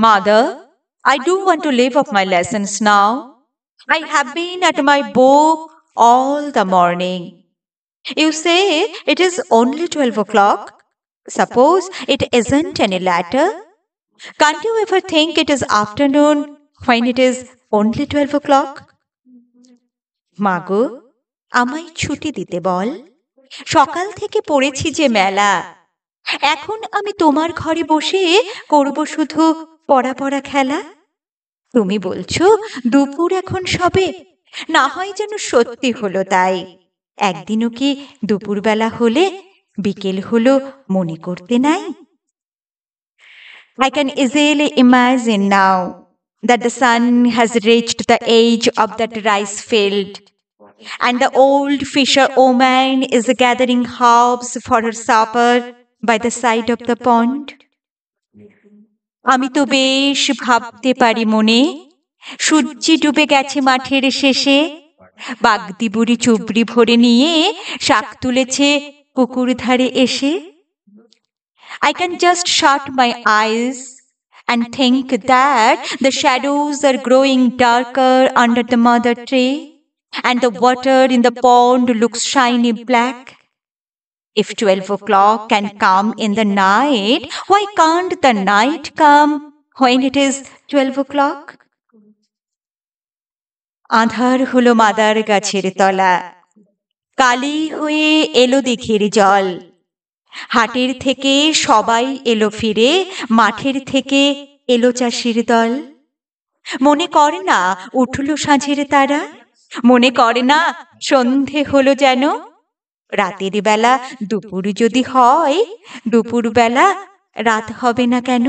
Mother, I do want to leave off my lessons now. I have been at my book all the morning. You say it is only 12 o'clock. Suppose it isn't any later. Can't you ever think it is afternoon when it is only 12 o'clock? মাগো, আমায় ছুটি দিতে বল। সকাল থেকে পড়েছি যে মেলা। এখন আমি তোমার ঘরে বসে করব শুধু পড়া পড়া খেলা। তুমি বলছো দুপুর এখন সবে, না হয় যেন সত্যি হলো তাই। একদিনও কি দুপুরবেলা হলে বিকেল হলো মনে করতে নাই? I can easily imagine now that the sun has reached the edge of that rice field, and the old fisherwoman is gathering herbs for her supper by the side of the pond. আমি তো বেশ ভাবতে পারি মনে, সূর্যি ডুবে গেছে মাঠের শেষে, বাগদি বুড়ি চুবড়ি ভরে নিয়ে শাক তুলেছে পুকুর ধারে এসে। I can just shut my eyes and think that the shadows are growing darker under the mother tree, and the water in the pond looks shiny black. If 12 o'clock can come in the night, why can't the night come when it is 12 o'clock? Aadhaar হলো mother গাছের তলা, কালি হয়ে এলো দিঘির জল। হাটের থেকে সবাই এলো ফিরে, মাঠের থেকে এলো চাষির দল। মনে করে না উঠল সাঁঝের তারা, মনে করে না সন্ধে হলো যেন। রাতের বেলা দুপুর যদি হয়, দুপুর বেলা রাত হবে না কেন?